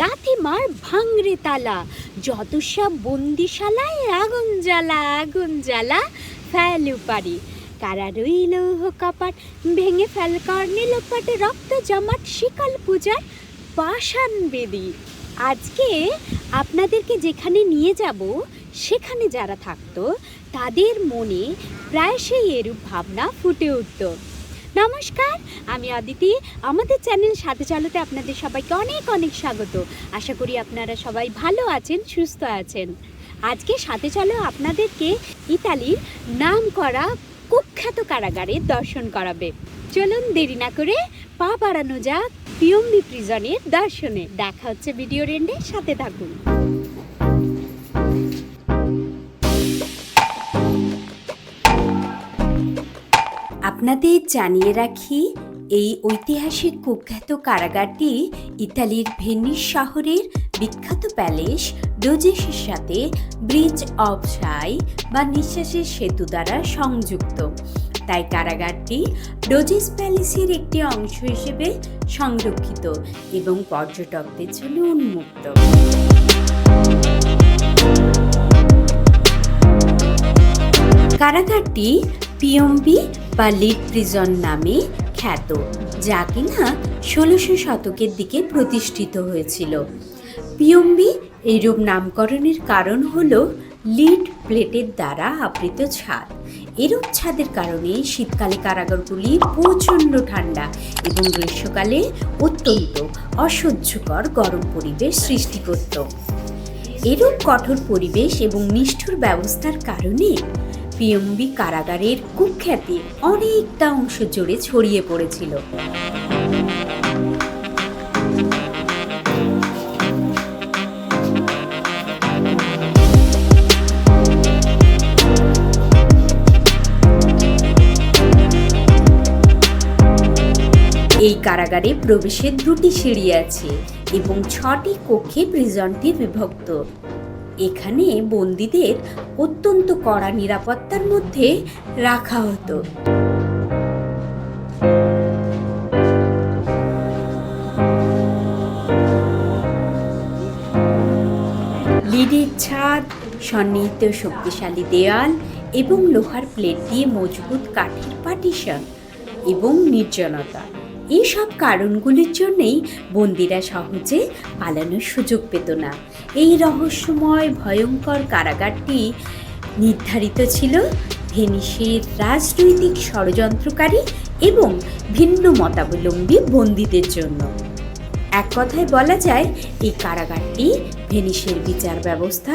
লাথিমার ভাঙরে তালা, যত সব বন্দিশালায় আগুন জ্বালা আগুন জ্বালা ফেলু পারি। কারা রইল কপাট, ভেঙে ফেল কর্ণে লোপাট, রক্ত জমাট শিকল পূজার পাষাণ বেদি। আজকে আপনাদেরকে যেখানে নিয়ে যাব সেখানে যারা থাকতো তাদের মনে প্রায় সেই এরূপ ভাবনা ফুটে উঠত। নমস্কার, আমি অদিতি। আমাদের চ্যানেল সাথে চালোতে আপনাদের সবাইকে অনেক অনেক স্বাগত। আশা করি আপনারা সবাই ভালো আছেন, সুস্থ আছেন। আজকে সাথে চালো আপনাদেরকে ইতালির নামকরা কুখ্যাত কারাগারের দর্শন করাবে। চলুন দেরি না করে পা বাড়ানো যাক পিয়ম্বি প্রিজনের দর্শনে। দেখা হচ্ছে ভিডিওর এন্ডে, সাথে থাকুন। আপনাদের জানিয়ে রাখি, এই ঐতিহাসিক কুখ্যাত কারাগারটি ইতালির ভেনিস শহরের বিখ্যাত প্যালেস ডোজেসের সাথে ব্রিজ অফ সাই বা নিঃশ্বাসের সেতু দ্বারা সংযুক্ত। তাই কারাগারটি ডোজেস প্যালেসের একটি অংশ হিসেবে সংরক্ষিত এবং পর্যটকদের জন্য উন্মুক্ত। কারাগারটি পিয়ম্বি বা লিড প্রিজন নামে খ্যাত, যা কিনা 1600 শতকের দিকে প্রতিষ্ঠিত হয়েছিল। পিয়ম্বি এইরূপ নামকরণের কারণ হল লিড প্লেটের দ্বারা আবৃত ছাদ। এরূপ ছাদের কারণে শীতকালে কারাগারগুলি প্রচণ্ড ঠান্ডা এবং গ্রীষ্মকালে অত্যন্ত অসহ্যকর গরম পরিবেশ সৃষ্টি করত। এরূপ কঠোর পরিবেশ এবং নিষ্ঠুর ব্যবস্থার কারণে পিয়ম্বি কারাগারের কুখ্যাতি অনেকটা অংশ জুড়ে ছড়িয়ে পড়েছিল। এই কারাগারে প্রবেশের 2টি সিঁড়ি আছে এবং 6টি কক্ষে প্রিজনটি বিভক্ত। এখানে বন্দীদের অত্যন্ত কড়া নিরাপত্তার মধ্যে রাখা হতো। লিডের ছাদ, সন্নিহিত শক্তিশালী দেয়াল এবং লোহার প্লেট দিয়ে মজবুত কাঠের পার্টিশন এবং নির্জনতা, এইসব কারণগুলির জন্যেই বন্দীরা সহজে পালানোর সুযোগ পেত না। এই রহস্যময় ভয়ঙ্কর কারাগারটি নির্ধারিত ছিল ভেনিসের রাজনৈতিক ষড়যন্ত্রকারী এবং ভিন্ন মতাবলম্বী বন্দীদের জন্য। এক কথায় বলা যায়, এই কারাগারটি ভেনিসের বিচার ব্যবস্থা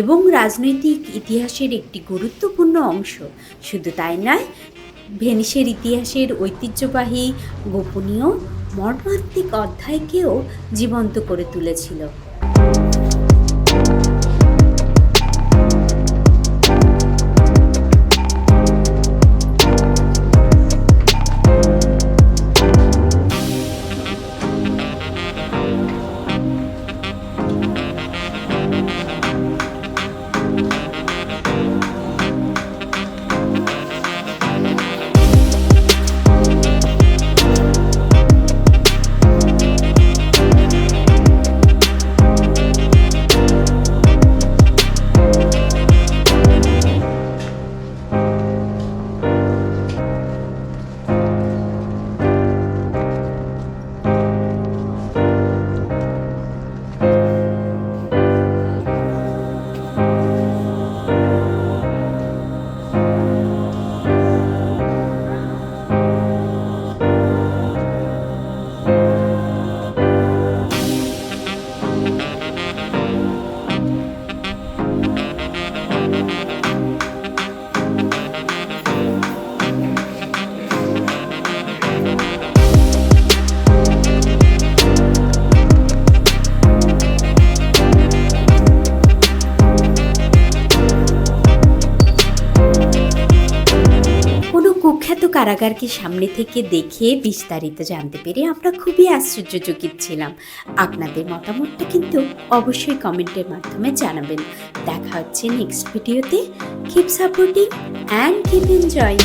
এবং রাজনৈতিক ইতিহাসের একটি গুরুত্বপূর্ণ অংশ। শুধু তাই নয়, ভেনিসের ইতিহাসের ঐতিহ্যবাহী গোপনীয় মর্মান্তিক অধ্যায়কেও জীবন্ত করে তুলেছিল। কুখ্যাত কারাগারকে সামনে থেকে দেখে বিস্তারিত জানতে পেরে আমরা খুবই আশ্চর্যচকিত ছিলাম। আপনাদের মতামতটা কিন্তু অবশ্যই কমেন্টের মাধ্যমে জানাবেন। দেখা হচ্ছে নেক্সট ভিডিওতে। Keep supporting and keep enjoy.